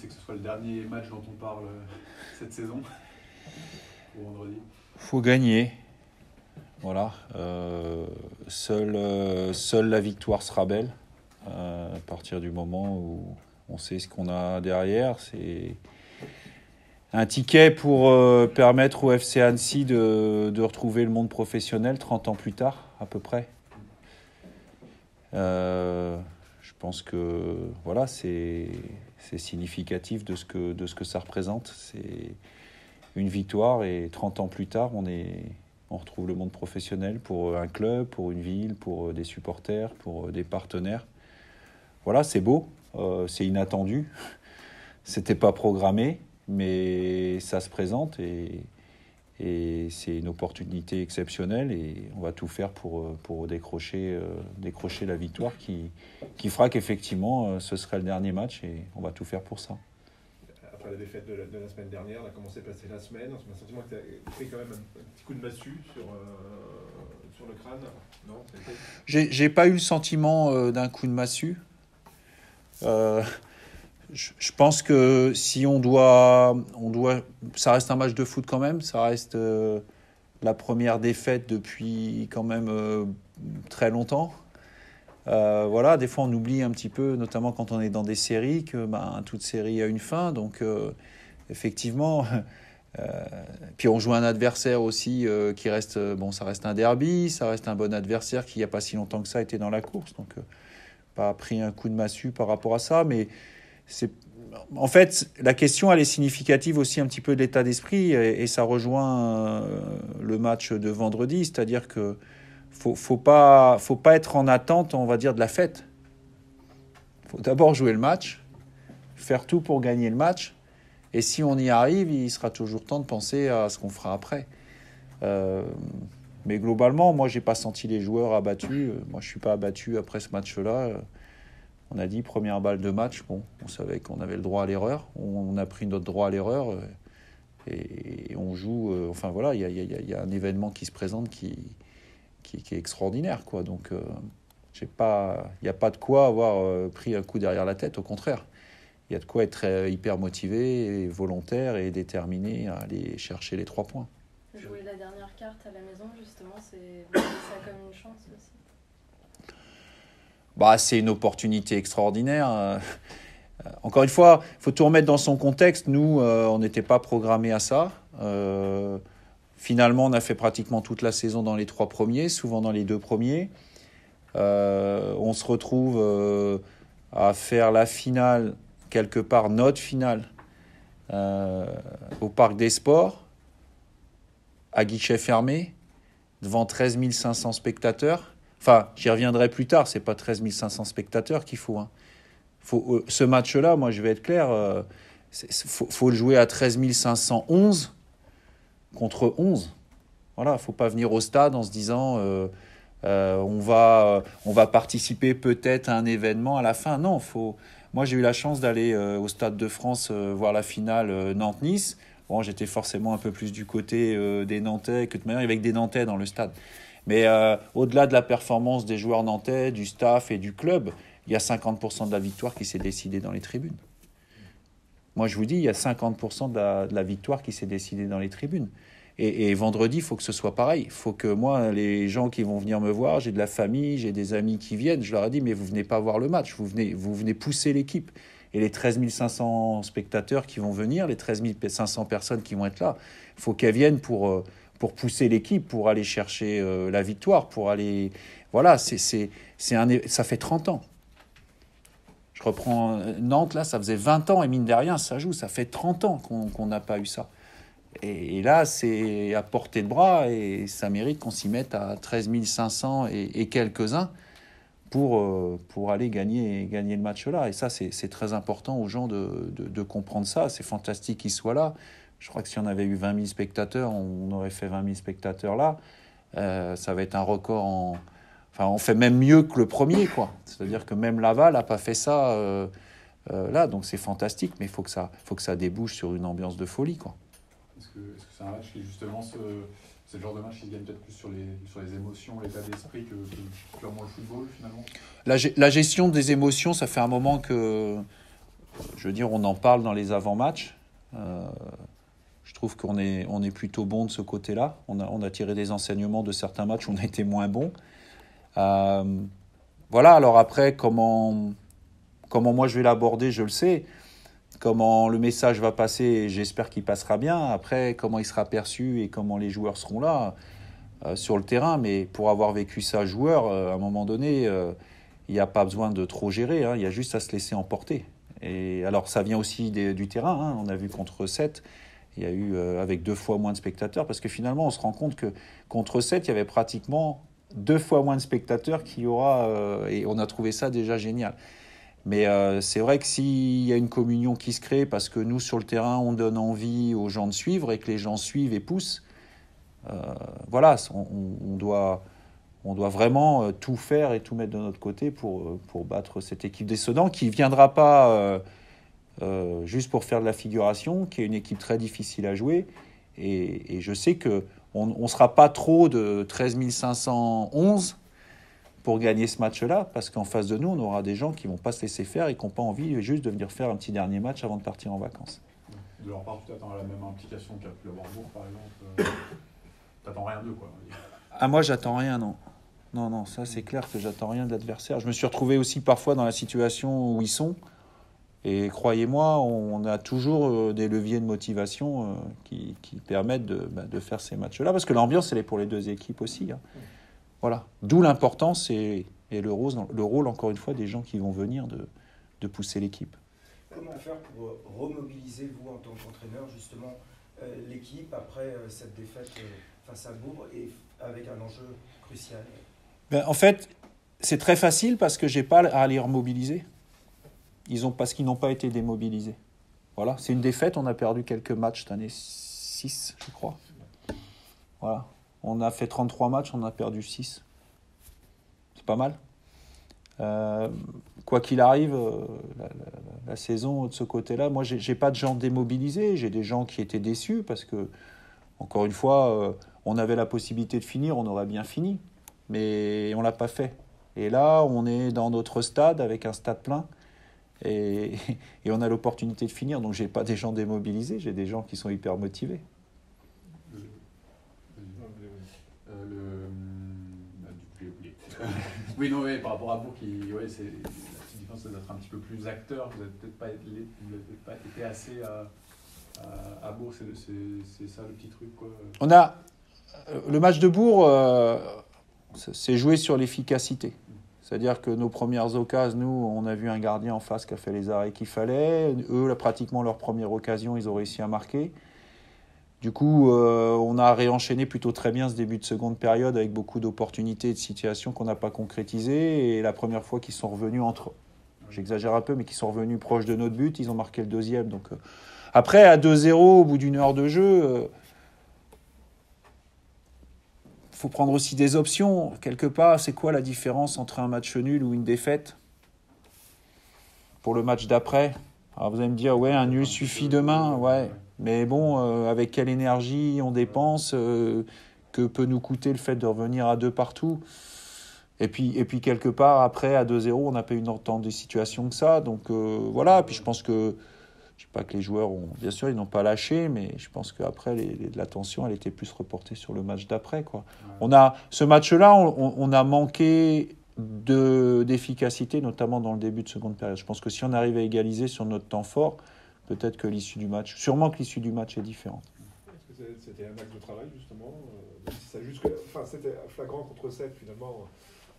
c'est que ce soit le dernier match dont on parle cette saison, pour vendredi. Faut gagner. Voilà. Seule la victoire sera belle. À partir du moment où on sait ce qu'on a derrière, c'est un ticket pour permettre au FC Annecy de retrouver le monde professionnel 30 ans plus tard, à peu près. Je pense que voilà, c'est significatif de ce que ça représente. C'est une victoire et 30 ans plus tard, on retrouve le monde professionnel pour un club, pour une ville, pour des supporters, pour des partenaires. Voilà, c'est beau, c'est inattendu. C'était pas programmé, mais ça se présente et c'est une opportunité exceptionnelle et on va tout faire pour décrocher la victoire qui fera qu'effectivement ce serait le dernier match et on va tout faire pour ça. Après la défaite de la semaine dernière, on a commencé à passer la semaine. On a le sentiment que tu as pris quand même un petit coup de massue sur le crâne. Non, j'ai pas eu le sentiment d'un coup de massue. Je pense que si on doit, ça reste un match de foot quand même, ça reste la première défaite depuis quand même très longtemps. Voilà, des fois on oublie un petit peu, notamment quand on est dans des séries, que toute série a une fin. Donc effectivement, puis on joue un adversaire aussi qui reste, ça reste un derby, ça reste un bon adversaire qui il n'y a pas si longtemps que ça était dans la course. Donc pas pris un coup de massue par rapport à ça, mais en fait, la question, elle est significative aussi un petit peu de l'état d'esprit et ça rejoint le match de vendredi, c'est-à-dire que faut pas être en attente, on va dire, de la fête. Faut d'abord jouer le match, faire tout pour gagner le match et si on y arrive, il sera toujours temps de penser à ce qu'on fera après. Mais globalement, moi, j'ai pas senti les joueurs abattus. Moi, je suis pas abattu après ce match-là. On a dit première balle de match, on savait qu'on avait le droit à l'erreur, on a pris notre droit à l'erreur et on joue. Enfin voilà, il y a un événement qui se présente qui est extraordinaire, quoi. Donc il n'y a pas de quoi avoir pris un coup derrière la tête, au contraire. Il y a de quoi être hyper motivé, et volontaire et déterminé à aller chercher les 3 points. Jouer la dernière carte à la maison, justement, vous voyez ça comme une chance aussi. C'est une opportunité extraordinaire. Encore une fois, il faut tout remettre dans son contexte. Nous, on n'était pas programmés à ça. Finalement, on a fait pratiquement toute la saison dans les 3 premiers, souvent dans les 2 premiers. On se retrouve à faire la finale, quelque part notre finale, au Parc des Sports, à guichet fermé, devant 13 500 spectateurs. Enfin, j'y reviendrai plus tard, c'est pas 13 500 spectateurs qu'il faut. Ce match-là, moi je vais être clair, faut le jouer à 13 511 contre 11. Voilà, faut pas venir au stade en se disant on va participer peut-être à un événement à la fin. Non, moi j'ai eu la chance d'aller au Stade de France voir la finale Nantes-Nice. Bon, j'étais forcément un peu plus du côté des Nantais, que de toute manière, il y avait que des Nantais dans le stade. Mais au-delà de la performance des joueurs nantais, du staff et du club, il y a 50% de la victoire qui s'est décidée dans les tribunes. Moi, je vous dis, il y a 50% de la victoire qui s'est décidée dans les tribunes. Et vendredi, il faut que ce soit pareil. Il faut que moi, les gens qui vont venir me voir, j'ai de la famille, j'ai des amis qui viennent, je leur ai dit, mais vous venez pas voir le match, vous venez pousser l'équipe. Et les 13 500 spectateurs qui vont venir, les 13 500 personnes qui vont être là, il faut qu'elles viennent pour pousser l'équipe, pour aller chercher la victoire, pour aller... Voilà, ça fait 30 ans. Je reprends Nantes, là, ça faisait 20 ans, et mine de rien, ça joue, ça fait 30 ans qu'on n'a pas eu ça. Et là, c'est à portée de bras, et ça mérite qu'on s'y mette à 13 500 et quelques-uns pour aller gagner le match-là. Et ça, c'est très important aux gens de comprendre ça. C'est fantastique qu'ils soient là. Je crois que si on avait eu 20 000 spectateurs, on aurait fait 20 000 spectateurs là. Ça va être un record Enfin, on fait même mieux que le premier, quoi. C'est-à-dire que même Laval n'a pas fait ça là. Donc c'est fantastique, mais il faut que ça débouche sur une ambiance de folie, quoi. Est-ce que c'est un match qui, justement, c'est le genre de match qui se gagne peut-être plus sur les émotions, l'état d'esprit que purement le football, finalement ? La gestion des émotions, ça fait un moment que je veux dire, on en parle dans les avant-matchs. Je trouve qu'on est plutôt bon de ce côté-là. On a tiré des enseignements de certains matchs où on a été moins bon. Voilà, alors après, comment moi je vais l'aborder, je le sais. Comment le message va passer, j'espère qu'il passera bien. Après, comment il sera perçu et comment les joueurs seront là sur le terrain. Mais pour avoir vécu ça joueur, à un moment donné, il n'y a pas besoin de trop gérer. Il y a juste à se laisser emporter. Et alors, ça vient aussi du terrain. On a vu contre 7, il y a eu avec 2 fois moins de spectateurs. Parce que finalement, on se rend compte que contre 7, il y avait pratiquement 2 fois moins de spectateurs qu'il y aura. Et on a trouvé ça déjà génial. Mais c'est vrai que s'il y a une communion qui se crée, parce que nous, sur le terrain, on donne envie aux gens de suivre et que les gens suivent et poussent, voilà, on doit vraiment tout faire et tout mettre de notre côté pour battre cette équipe des Sedan, qui ne viendra pas juste pour faire de la figuration, qui est une équipe très difficile à jouer. Et je sais qu'on ne sera pas trop de 13 511 pour gagner ce match-là, parce qu'en face de nous, on aura des gens qui ne vont pas se laisser faire et qui n'ont pas envie juste de venir faire un petit dernier match avant de partir en vacances. De leur part, tu t'attends à la même implication qu'a pu avoir Bourg, par exemple. T'attends rien d'eux, quoi. Ah, moi, j'attends rien, non. Non, ça, c'est clair que j'attends rien de l'adversaire. Je me suis retrouvé aussi parfois dans la situation où ils sont. Et croyez-moi, on a toujours des leviers de motivation qui permettent de faire ces matchs-là. Parce que l'ambiance, elle est pour les deux équipes aussi. Voilà. D'où l'importance et le rôle, encore une fois, des gens qui vont venir de pousser l'équipe. Comment faire pour remobiliser, vous, en tant qu'entraîneur, justement, l'équipe après cette défaite face à Bourg et avec un enjeu crucial? En fait, c'est très facile parce que je n'ai pas à les remobiliser. Parce qu'ils n'ont pas été démobilisés. Voilà. C'est une défaite. On a perdu quelques matchs cette année, 6, je crois. Voilà. On a fait 33 matchs, on a perdu 6. C'est pas mal. Quoi qu'il arrive, la saison de ce côté-là, moi, j'ai pas de gens démobilisés. J'ai des gens qui étaient déçus parce que, encore une fois, on avait la possibilité de finir, on aurait bien fini. Mais on l'a pas fait. Et là, on est dans notre stade avec un stade plein. Et on a l'opportunité de finir. Donc, j'ai pas des gens démobilisés, j'ai des gens qui sont hyper motivés. J'ai oublié. Oui, non, par rapport à Bourg, la petite différence, c'est d'être un petit peu plus acteur. Vous n'avez peut-être pas été assez à Bourg, c'est ça le petit truc, quoi. On a le match de Bourg, c'est joué sur l'efficacité. C'est-à-dire que nos premières occasions, nous, on a vu un gardien en face qui a fait les arrêts qu'il fallait. Eux, pratiquement leur première occasion, ils ont réussi à marquer. Du coup, on a réenchaîné plutôt très bien ce début de seconde période avec beaucoup d'opportunités et de situations qu'on n'a pas concrétisées. Et la première fois qu'ils sont revenus j'exagère un peu, mais qu'ils sont revenus proches de notre but, ils ont marqué le deuxième. Donc, après, à 2-0, au bout d'une heure de jeu, faut prendre aussi des options. Quelque part, c'est quoi la différence entre un match nul ou une défaite pour le match d'après? Alors vous allez me dire, ouais, un nul suffit demain, ouais. Mais bon, avec quelle énergie on dépense, que peut nous coûter le fait de revenir à 2 partout? Et puis quelque part, après, à 2-0, on n'a pas eu tant de situations que ça. Donc voilà, puis je pense que, je ne sais pas que les joueurs bien sûr, ils n'ont pas lâché, mais je pense qu'après, l'attention, elle était plus reportée sur le match d'après, quoi. Ouais. Ce match-là, on a manqué d'efficacité, notamment dans le début de seconde période. Je pense que si on arrive à égaliser sur notre temps fort, peut-être que l'issue du match est différente. Est-ce que c'était un axe de travail, justement c'était flagrant contre 7, finalement,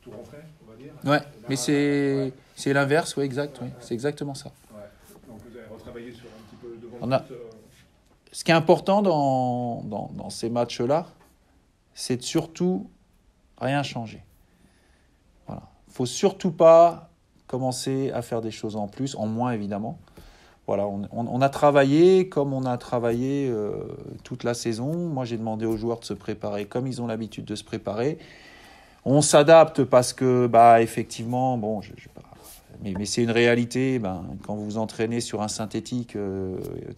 tout rentrait, on va dire. Ouais, mais c'est l'inverse, oui, exact. Ouais. C'est exactement ça. Ouais. Donc vous avez retravaillé sur un petit peu devant Ce qui est important dans ces matchs-là, c'est de surtout rien changer. Voilà. Il ne faut surtout pas commencer à faire des choses en plus, en moins évidemment. Voilà, on a travaillé comme on a travaillé toute la saison. Moi, j'ai demandé aux joueurs de se préparer comme ils ont l'habitude de se préparer. On s'adapte parce que, effectivement, bon, mais c'est une réalité. Quand vous vous entraînez sur un synthétique,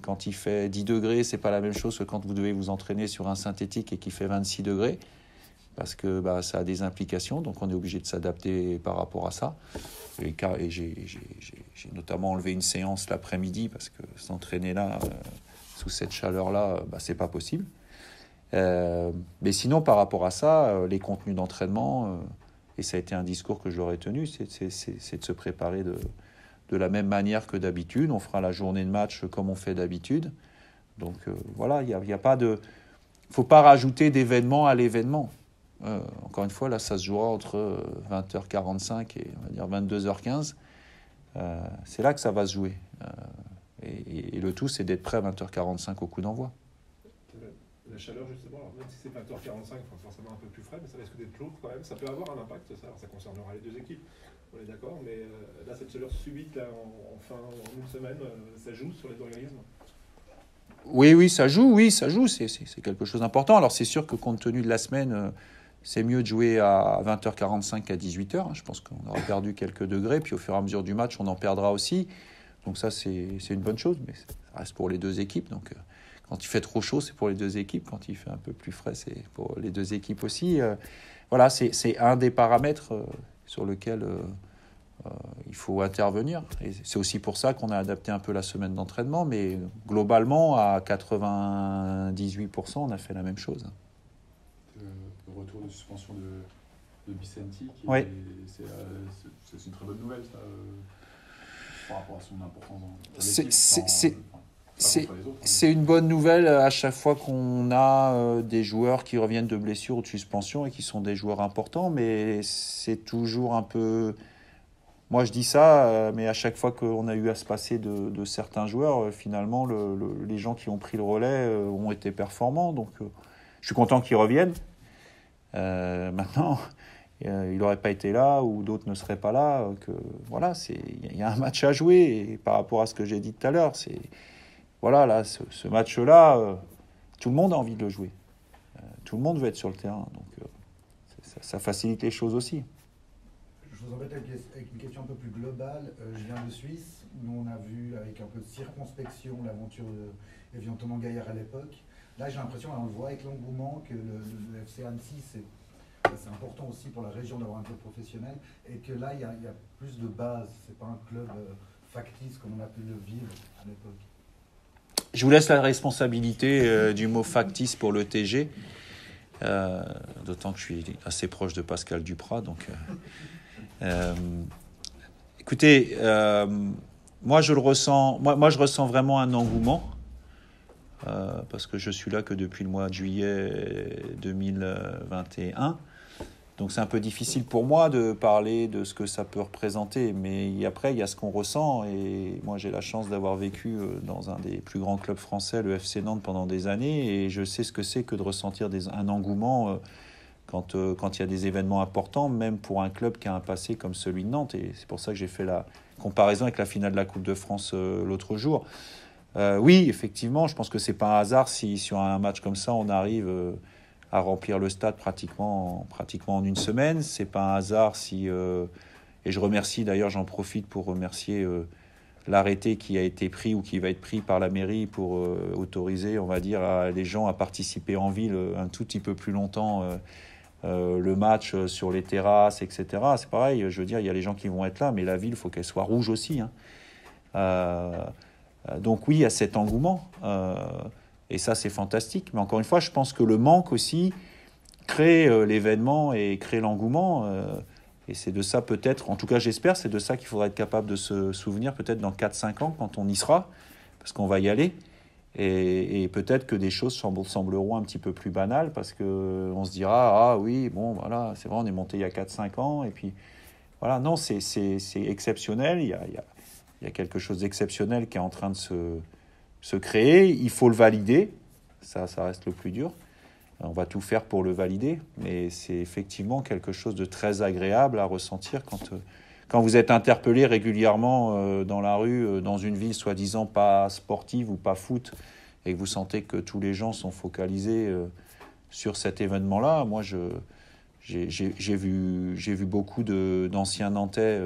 quand il fait 10 degrés, c'est pas la même chose que quand vous devez vous entraîner sur un synthétique et qu'il fait 26 degrés. parce que ça a des implications, donc on est obligé de s'adapter par rapport à ça. Et j'ai notamment enlevé une séance l'après-midi, parce que s'entraîner là, sous cette chaleur-là, c'est pas possible. Mais sinon, par rapport à ça, les contenus d'entraînement, et ça a été un discours que j'aurais tenu, c'est de se préparer de la même manière que d'habitude. On fera la journée de match comme on fait d'habitude. Donc voilà, il y a pas de... faut pas rajouter d'événement à l'événement. Encore une fois, là, ça se jouera entre 20h45 et on va dire 22h15. C'est là que ça va se jouer. Et le tout, c'est d'être prêt à 20h45 au coup d'envoi. La chaleur, justement, alors même si c'est 20h45, forcément un peu plus frais, mais ça risque d'être lourd quand même. Ça peut avoir un impact, ça. Alors, ça concernera les deux équipes, on est d'accord, mais là, cette chaleur subite, là, en une semaine, ça joue sur les organismes. Oui, ça joue, c'est quelque chose d'important. Alors, c'est sûr que compte tenu de la semaine, c'est mieux de jouer à 20h45 qu'à 18h. Je pense qu'on aura perdu quelques degrés, puis au fur et à mesure du match, on en perdra aussi. Donc ça, c'est une bonne chose, mais ça reste pour les deux équipes. Donc, quand il fait trop chaud, c'est pour les deux équipes. Quand il fait un peu plus frais, c'est pour les deux équipes aussi. Voilà, c'est un des paramètres sur lequel il faut intervenir. Et c'est aussi pour ça qu'on a adapté un peu la semaine d'entraînement. Mais globalement, à 98%, on a fait la même chose. Le retour de suspension de Vicenti, oui. C'est une très bonne nouvelle, ça, par rapport à son importance dans l'équipe. C'est une bonne nouvelle à chaque fois qu'on a des joueurs qui reviennent de blessures ou de suspension et qui sont des joueurs importants, mais c'est toujours un peu... Moi, je dis ça, mais à chaque fois qu'on a eu à se passer de certains joueurs, finalement, les gens qui ont pris le relais ont été performants. Donc, je suis content qu'ils reviennent. Maintenant, il n'aurait pas été là ou d'autres ne seraient pas là. Voilà, il y a un match à jouer. Et par rapport à ce que j'ai dit tout à l'heure, voilà, là, ce match-là, tout le monde a envie de le jouer. Tout le monde veut être sur le terrain. Donc, ça facilite les choses aussi. Je vous embête avec une question un peu plus globale. Je viens de Suisse. Nous, on a vu avec un peu de circonspection l'aventure de Evian Thomas Gaillard à l'époque. Là, j'ai l'impression, on le voit avec l'engouement, que le FC Annecy, c'est important aussi pour la région d'avoir un club professionnel. Et que là, il y a plus de base. Ce n'est pas un club factice comme on a pu le vivre à l'époque. Je vous laisse la responsabilité du mot factice pour le TG, d'autant que je suis assez proche de Pascal Duprat. Donc, écoutez, moi je ressens vraiment un engouement, parce que je suis là que depuis le mois de juillet 2021. Donc c'est un peu difficile pour moi de parler de ce que ça peut représenter, mais après il y a ce qu'on ressent, et moi j'ai la chance d'avoir vécu dans un des plus grands clubs français, le FC Nantes, pendant des années, et je sais ce que c'est que de ressentir un engouement quand il y a des événements importants, même pour un club qui a un passé comme celui de Nantes, et c'est pour ça que j'ai fait la comparaison avec la finale de la Coupe de France l'autre jour. Oui, effectivement, je pense que c'est pas un hasard si sur un match comme ça on arrive à remplir le stade pratiquement en une semaine. C'est pas un hasard si... et je remercie, d'ailleurs, j'en profite pour remercier l'arrêté qui a été pris ou qui va être pris par la mairie pour autoriser, on va dire, les gens à participer en ville un tout petit peu plus longtemps le match sur les terrasses, etc. C'est pareil, je veux dire, il y a les gens qui vont être là, mais la ville, il faut qu'elle soit rouge aussi. Donc oui, il y a cet engouement. Et ça, c'est fantastique. Mais encore une fois, je pense que le manque aussi crée l'événement et crée l'engouement. Et c'est de ça peut-être, en tout cas j'espère, c'est de ça qu'il faudra être capable de se souvenir peut-être dans 4-5 ans quand on y sera, parce qu'on va y aller. Et peut-être que des choses sembleront un petit peu plus banales, parce qu'on se dira, ah oui, bon, voilà, c'est vrai, on est monté il y a 4-5 ans. Et puis, voilà, non, c'est exceptionnel. Il y a quelque chose d'exceptionnel qui est en train de se créer. Il faut le valider, ça reste le plus dur. On va tout faire pour le valider, mais c'est effectivement quelque chose de très agréable à ressentir quand vous êtes interpellé régulièrement dans la rue, dans une ville soi-disant pas sportive ou pas foot, et que vous sentez que tous les gens sont focalisés sur cet événement-là. Moi, j'ai vu beaucoup d'anciens Nantais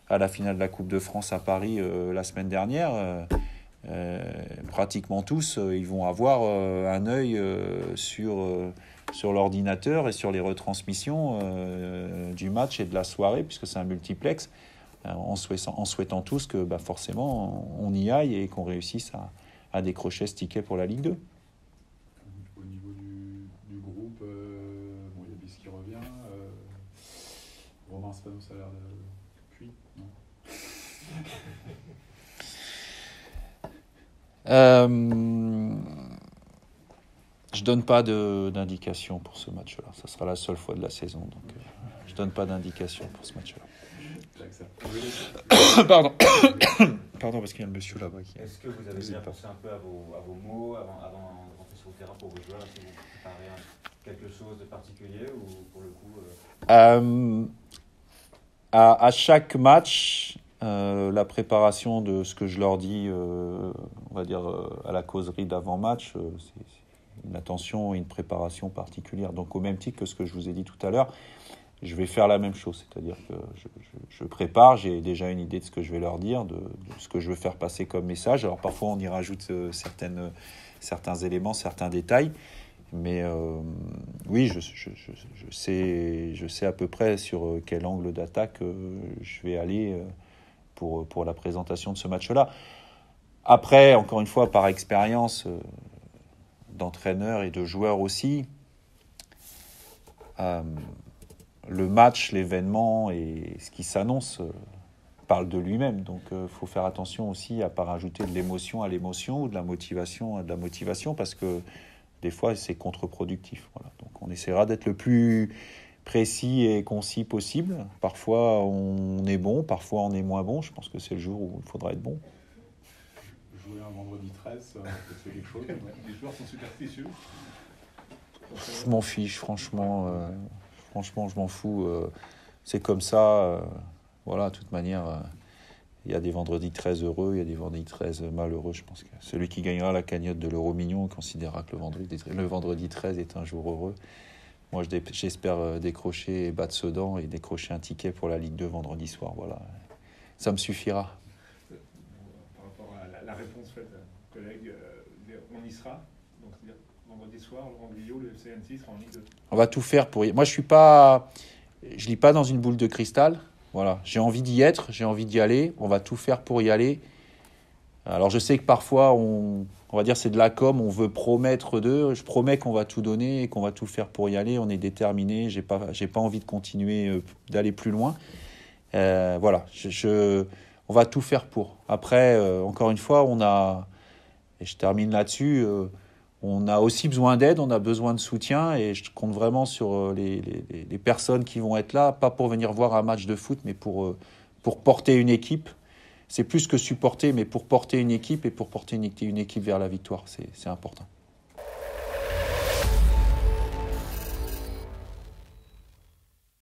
à la finale de la Coupe de France à Paris la semaine dernière. Pratiquement tous, ils vont avoir un œil sur sur l'ordinateur et sur les retransmissions du match et de la soirée, puisque c'est un multiplex, en souhaitant tous que forcément on y aille et qu'on réussisse à décrocher ce ticket pour la Ligue 2. Au niveau du groupe, il y a Bis qui revient. Romain Spanos a l'air cuit, non? Je donne pas d'indication pour ce match-là. Ça sera la seule fois de la saison, donc je donne pas d'indication pour ce match-là. Pardon. Pardon, parce qu'il y a le monsieur là-bas qui... Est-ce que vous avez bien pensé un peu à vos mots avant de rentrer sur le terrain pour vos joueurs? Est-ce que vous préparez quelque chose de particulier ou pour le coup à chaque match, la préparation de ce que je leur dis, on va dire à la causerie d'avant-match, c'est une attention et une préparation particulière. Donc au même titre que ce que je vous ai dit tout à l'heure, je vais faire la même chose, c'est-à-dire que je prépare, j'ai déjà une idée de ce que je vais leur dire, de ce que je veux faire passer comme message. Alors parfois on y rajoute certains éléments, certains détails, mais oui, je sais à peu près sur quel angle d'attaque je vais aller pour la présentation de ce match-là. Après, encore une fois, par expérience d'entraîneur et de joueur aussi, le match, l'événement et ce qui s'annonce parle de lui-même. Donc, faut faire attention aussi à ne pas rajouter de l'émotion à l'émotion ou de la motivation à de la motivation, parce que des fois, c'est contre-productif. Voilà. Donc, on essaiera d'être le plus précis et concis possible. Parfois, on est bon, parfois, on est moins bon. Je pense que c'est le jour où il faudra être bon. Jouer un vendredi 13, c'est quelque chose. Ouais. Les joueurs sont superstitieux. Je m'en fiche, franchement. Franchement, je m'en fous. C'est comme ça. Voilà, de toute manière, il y a des vendredis 13 heureux, il y a des vendredis 13 malheureux. Je pense que celui qui gagnera la cagnotte de l'euro million considérera que le vendredi 13 est un jour heureux. Moi, j'espère décrocher battre Sedan et décrocher un ticket pour la Ligue 2 vendredi soir. Voilà. Ça me suffira. Par rapport à la réponse faite à mon collègue, on y sera. Donc, c'est-à-dire vendredi soir, Laurent Guyot, le FC Annecy sera en Ligue 2. On va tout faire pour y... Moi, je lis pas dans une boule de cristal. Voilà, j'ai envie d'y être, j'ai envie d'y aller. On va tout faire pour y aller. Alors, je sais que parfois, on va dire c'est de la com, on veut promettre d'eux. Je promets qu'on va tout donner et qu'on va tout faire pour y aller. On est déterminé. J'ai pas envie de continuer, d'aller plus loin. Voilà, on va tout faire pour. Après, encore une fois, et je termine là-dessus, on a aussi besoin d'aide, on a besoin de soutien, et je compte vraiment sur les personnes qui vont être là, pas pour venir voir un match de foot, mais pour porter une équipe. C'est plus que supporter, mais pour porter une équipe et pour porter une équipe vers la victoire, c'est important.